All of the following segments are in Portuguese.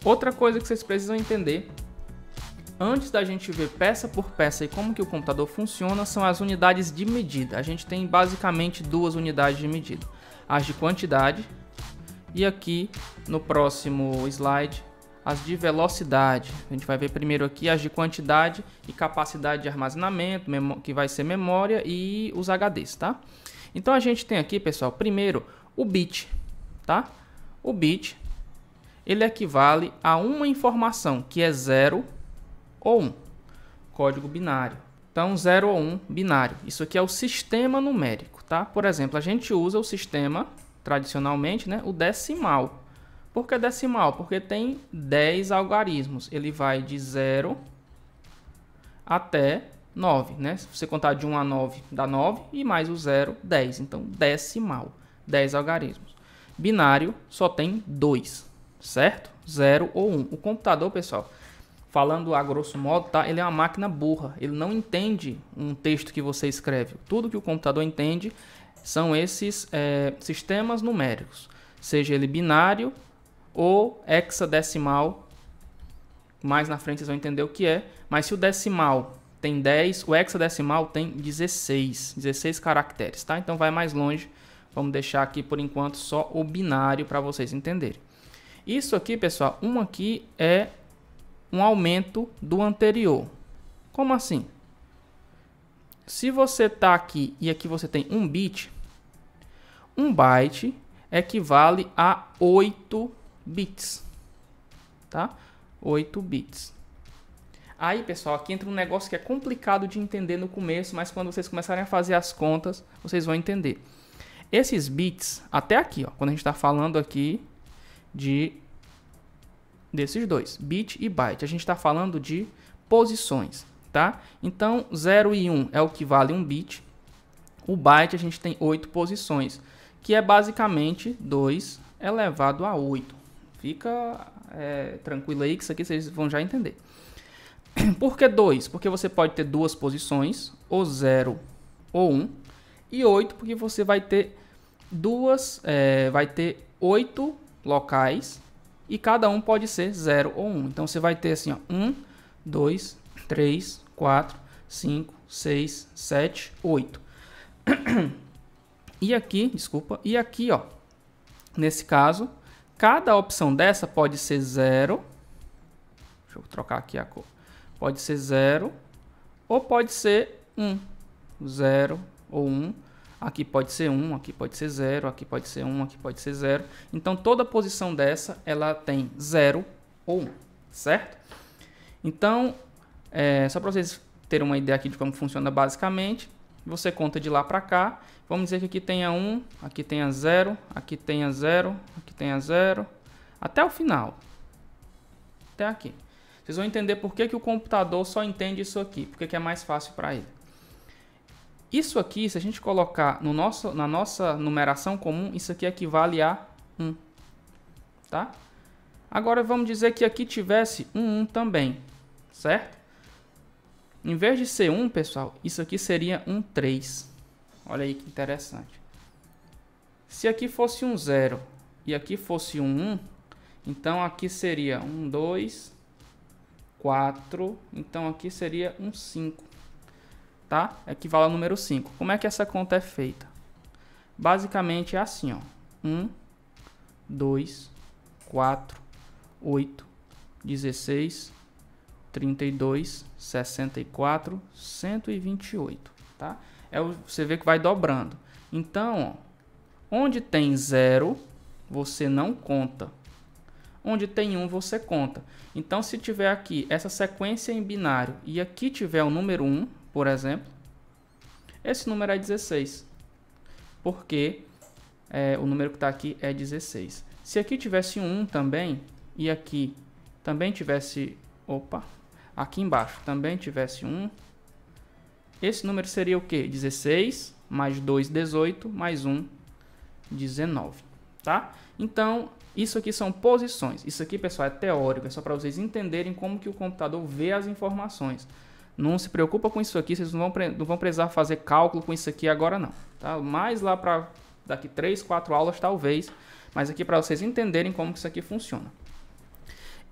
Outra coisa que vocês precisam entender, antes da gente ver peça por peça e como que o computador funciona, são as unidades de medida. A gente tem basicamente duas unidades de medida. As de quantidade e aqui no próximo slide as de velocidade. A gente vai ver primeiro aqui as de quantidade e capacidade de armazenamento, que vai ser memória, e os HDs, tá? Então a gente tem aqui, pessoal, primeiro o bit, tá? O bit, ele equivale a uma informação que é 0 ou 1, código binário. Então 0 ou 1 binário. Isso aqui é o sistema numérico, tá? Por exemplo, a gente usa o sistema tradicionalmente, né, o decimal. Por que decimal? Porque tem 10 algarismos. Ele vai de 0 até 9, né? Se você contar de 1 a 9, dá 9 e mais o 0, 10. Então, decimal, 10 algarismos. Binário só tem 2, certo? 0 ou 1. O computador, pessoal, falando a grosso modo, tá? Ele é uma máquina burra. Ele não entende um texto que você escreve. Tudo que o computador entende são esses sistemas numéricos. Seja ele binário ou hexadecimal, mais na frente vocês vão entender o que é, mas se o decimal tem 10, o hexadecimal tem 16 caracteres, tá? Então vai mais longe, vamos deixar aqui por enquanto só o binário para vocês entenderem. Isso aqui, pessoal, aqui é um aumento do anterior. Como assim? Se você tá aqui e aqui você tem 1 bit, 1 byte equivale a 8 bits, tá? 8 bits. Aí, pessoal, aqui entra um negócio que é complicado de entender no começo, mas quando vocês começarem a fazer as contas, vocês vão entender. Esses bits, até aqui, ó, quando a gente está falando aqui desses dois, bit e byte, a gente está falando de posições, tá? Então, 0 e 1 é o que vale 1 bit. O byte a gente tem 8 posições, que é basicamente 2 elevado a 8. Fica tranquilo aí que isso aqui vocês vão já entender. Por que 2? Porque você pode ter duas posições, ou 0 ou 1. E 8 porque você vai ter vai ter 8 locais e cada um pode ser 0 ou 1. Então você vai ter assim, ó, 1, 2, 3, 4, 5, 6, 7, 8. E aqui, ó, nesse caso, cada opção dessa pode ser 0. Deixa eu trocar aqui a cor. Pode ser 0 ou pode ser 1. 0 ou 1. Aqui pode ser 1, aqui pode ser 0, aqui pode ser 1, aqui pode ser 0. Então, toda posição dessa, ela tem 0 ou 1, certo? Então, só para vocês terem uma ideia aqui de como funciona basicamente, você conta de lá para cá. Vamos dizer que aqui tenha 1, aqui tenha 0, aqui tenha 0, aqui tenha 0, até o final. Até aqui. Vocês vão entender por que o computador só entende isso aqui, porque é mais fácil para ele. Isso aqui, se a gente colocar na nossa numeração comum, isso aqui equivale a 1. Tá? Agora vamos dizer que aqui tivesse um 1 também, certo? Em vez de ser 1, pessoal, isso aqui seria um 3. Olha aí que interessante. Se aqui fosse um 0 e aqui fosse um 1, então aqui seria um 2, 4, então aqui seria um 5. Tá? Equivale ao número 5. Como é que essa conta é feita? Basicamente é assim, ó. 1, 2, 4, 8, 16, 32, 64, 128, tá? Você vê que vai dobrando. Então, ó, onde tem 0, você não conta. Onde tem 1, você conta. Então, se tiver aqui essa sequência em binário e aqui tiver o número 1, por exemplo, esse número é 16. Porque o número que está aqui é 16. Se aqui tivesse um 1 também, e aqui também tivesse... Opa! Aqui embaixo também tivesse 1. Esse número seria o quê? 16 mais 2, 18, mais 1, 19. Tá? Então, isso aqui são posições. Isso aqui, pessoal, é teórico. É só para vocês entenderem como que o computador vê as informações. Não se preocupa com isso aqui. Vocês não vão precisar fazer cálculo com isso aqui agora, não. Tá? Mais lá para daqui 3, 4 aulas, talvez. Mas aqui para vocês entenderem como que isso aqui funciona.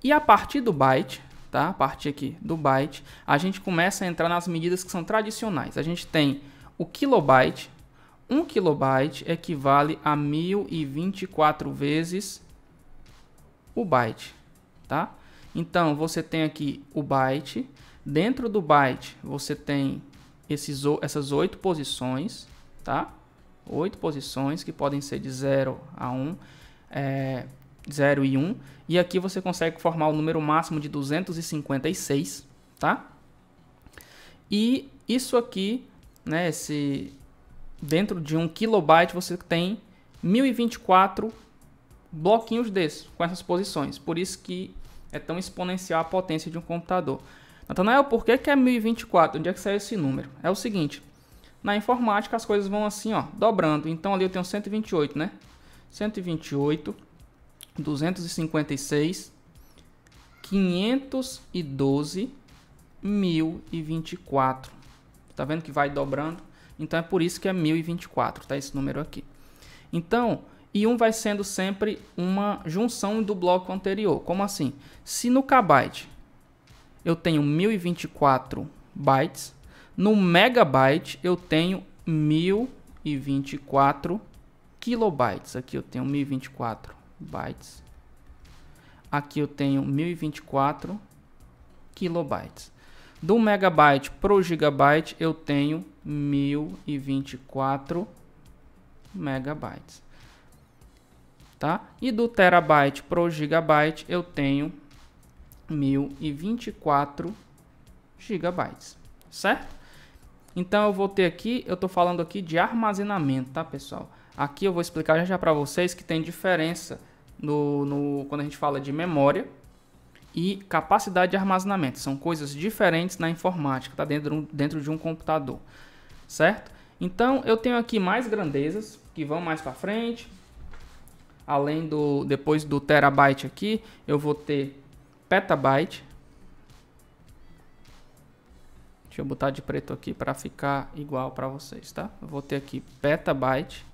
E a partir do byte, tá? A partir aqui do byte, a gente começa a entrar nas medidas que são tradicionais. A gente tem o kilobyte. 1 kilobyte equivale a 1024 vezes o byte, tá? Então, você tem aqui o byte. Dentro do byte, você tem essas 8 posições, tá? 8 posições que podem ser de 0 a 1, 0 e 1. E aqui você consegue formar o número máximo de 256, tá? E isso aqui, né, dentro de 1 kilobyte você tem 1024 bloquinhos desses, com essas posições. Por isso que é tão exponencial a potência de um computador. Natanael, por que é 1024? Onde é que saiu esse número? É o seguinte, na informática as coisas vão assim, ó, dobrando. Então ali eu tenho 128, né? 128, 256, 512, 1024. Tá vendo que vai dobrando? Então é por isso que é 1024, tá? Esse número aqui. Então, e 1 vai sendo sempre uma junção do bloco anterior. Como assim? Se no kbyte eu tenho 1024 bytes, no megabyte eu tenho 1024 kilobytes. Aqui eu tenho 1024 bytes. Aqui eu tenho 1024 kilobytes. Do megabyte para o gigabyte eu tenho 1024 megabytes. Tá? E do terabyte para o gigabyte eu tenho 1024 gigabytes, certo? Então eu vou ter aqui, eu estou falando aqui de armazenamento, tá, pessoal? Aqui eu vou explicar já para vocês que tem diferença quando a gente fala de memória e capacidade de armazenamento. São coisas diferentes na informática, tá? Dentro de um computador, certo? Então eu tenho aqui mais grandezas que vão mais para frente. Além depois do terabyte aqui, eu vou ter petabyte. Deixa eu botar de preto aqui para ficar igual para vocês, tá? Eu vou ter aqui petabyte.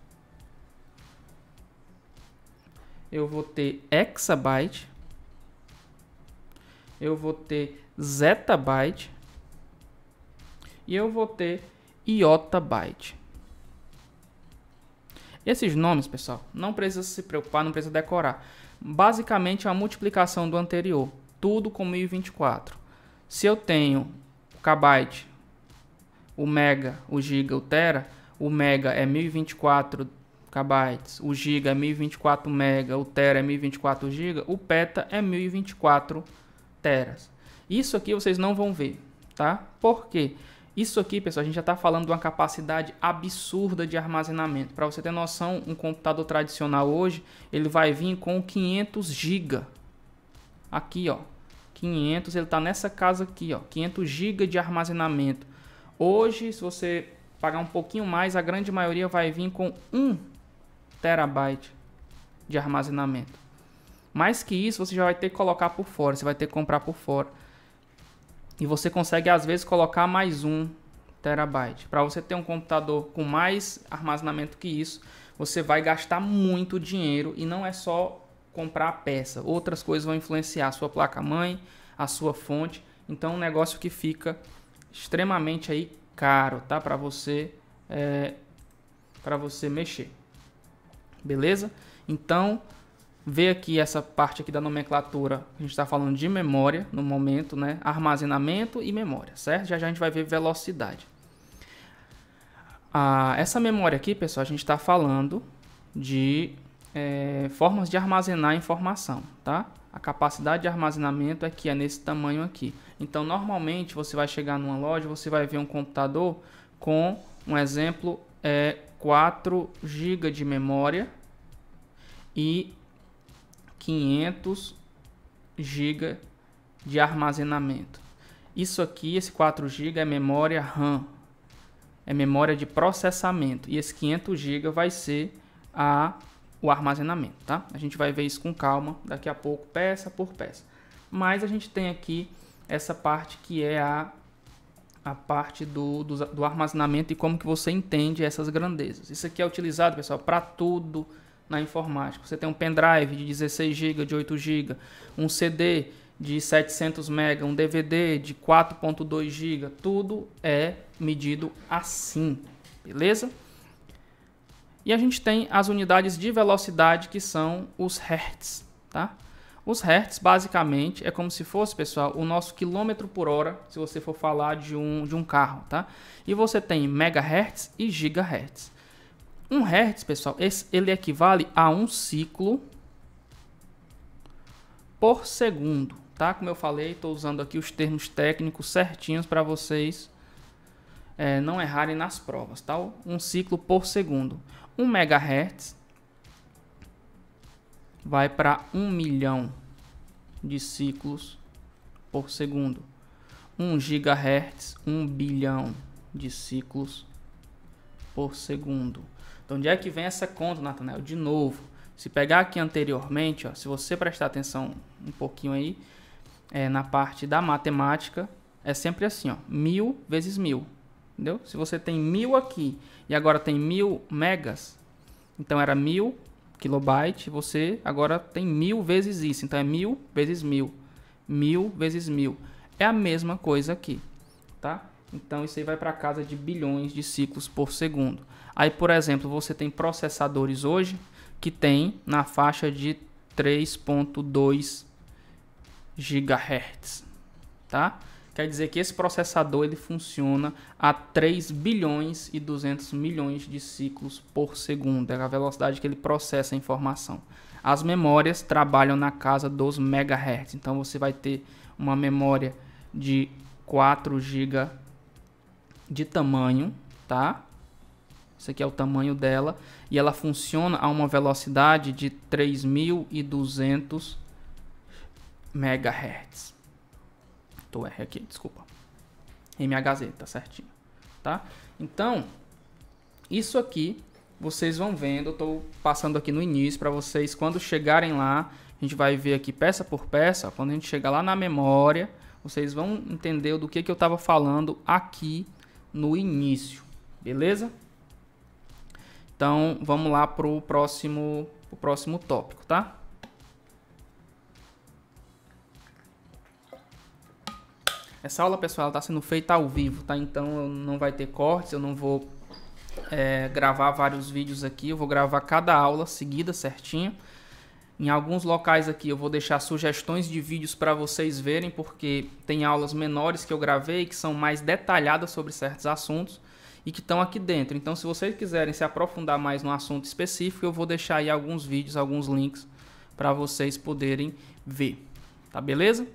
Eu vou ter hexabyte. Eu vou ter zettabyte. E eu vou ter iotabyte. Esses nomes, pessoal, não precisa se preocupar, não precisa decorar. Basicamente é a multiplicação do anterior. Tudo com 1024. Se eu tenho o kbyte, o mega, o giga, o tera, o mega é 1024 kbytes, o giga é 1024 mega, o tera é 1024 giga, o peta é 1024 teras. Isso aqui vocês não vão ver, tá? Por quê? Isso aqui, pessoal, a gente já está falando de uma capacidade absurda de armazenamento. Para você ter noção, um computador tradicional hoje, ele vai vir com 500 GB. Aqui, ó, 500, ele está nessa casa aqui, ó, 500 GB de armazenamento. Hoje, se você pagar um pouquinho mais, a grande maioria vai vir com 1 terabyte de armazenamento. Mais que isso, você já vai ter que colocar por fora, você vai ter que comprar por fora. E você consegue, às vezes, colocar mais 1 terabyte. Para você ter um computador com mais armazenamento que isso, você vai gastar muito dinheiro. E não é só comprar a peça. Outras coisas vão influenciar a sua placa-mãe, a sua fonte. Então, um negócio que fica extremamente aí caro, tá? Para você mexer. Beleza? Então, vê aqui essa parte aqui da nomenclatura, a gente está falando de memória no momento, né? Armazenamento e memória, certo? Já já a gente vai ver velocidade. Essa memória aqui, pessoal, a gente está falando de formas de armazenar informação, tá? A capacidade de armazenamento é que é nesse tamanho aqui. Então, normalmente, você vai chegar numa loja, você vai ver um computador com, um exemplo, 4 GB de memória e 500 GB de armazenamento. Isso aqui, esse 4 GB é memória RAM, é memória de processamento. E esse 500 GB vai ser o armazenamento, tá? A gente vai ver isso com calma daqui a pouco, peça por peça. Mas a gente tem aqui essa parte que é a parte do armazenamento e como que você entende essas grandezas. Isso aqui é utilizado, pessoal, para tudo na informática. Você tem um pendrive de 16 GB, de 8 GB, um CD de 700 MB, um DVD de 4.2 GB, tudo é medido assim, beleza? E a gente tem as unidades de velocidade, que são os hertz, tá? Os hertz, basicamente, é como se fosse, pessoal, o nosso quilômetro por hora, se você for falar de um carro, tá? E você tem megahertz e gigahertz. Um hertz, pessoal, ele equivale a um ciclo por segundo, tá? Como eu falei, estou usando aqui os termos técnicos certinhos para vocês não errarem nas provas, tá? Um ciclo por segundo. 1 megahertz vai para 1 milhão de ciclos por segundo. 1 gigahertz, 1 bilhão de ciclos por segundo. Então, onde é que vem essa conta, Nathanael? De novo, se pegar aqui anteriormente, ó, se você prestar atenção um pouquinho aí, na parte da matemática, é sempre assim, ó, 1000 vezes 1000. Entendeu? Se você tem 1000 aqui e agora tem 1000 megas, então era 1000 kilobytes, você agora tem 1000 vezes isso, então é 1000 vezes 1000, 1000 vezes 1000. É a mesma coisa aqui, tá? Então isso aí vai para casa de bilhões de ciclos por segundo. Aí, por exemplo, você tem processadores hoje que tem na faixa de 3.2 GHz, tá? Quer dizer que esse processador ele funciona a 3 bilhões e 200 milhões de ciclos por segundo. É a velocidade que ele processa a informação. As memórias trabalham na casa dos megahertz. Então você vai ter uma memória de 4 GB de tamanho, tá? Esse aqui é o tamanho dela. E ela funciona a uma velocidade de 3.200 megahertz. R aqui, desculpa. MHz, tá certinho, tá? Então, isso aqui vocês vão vendo, eu tô passando aqui no início para vocês, quando chegarem lá, a gente vai ver aqui peça por peça, quando a gente chegar lá na memória, vocês vão entender do que eu tava falando aqui no início, beleza? Então, vamos lá pro próximo tópico, tá? Essa aula, pessoal, está sendo feita ao vivo, tá? Então não vai ter cortes, eu não vou gravar vários vídeos aqui, eu vou gravar cada aula seguida certinho. Em alguns locais aqui eu vou deixar sugestões de vídeos para vocês verem, porque tem aulas menores que eu gravei que são mais detalhadas sobre certos assuntos e que estão aqui dentro. Então, se vocês quiserem se aprofundar mais no assunto específico, eu vou deixar aí alguns vídeos, alguns links para vocês poderem ver, tá beleza?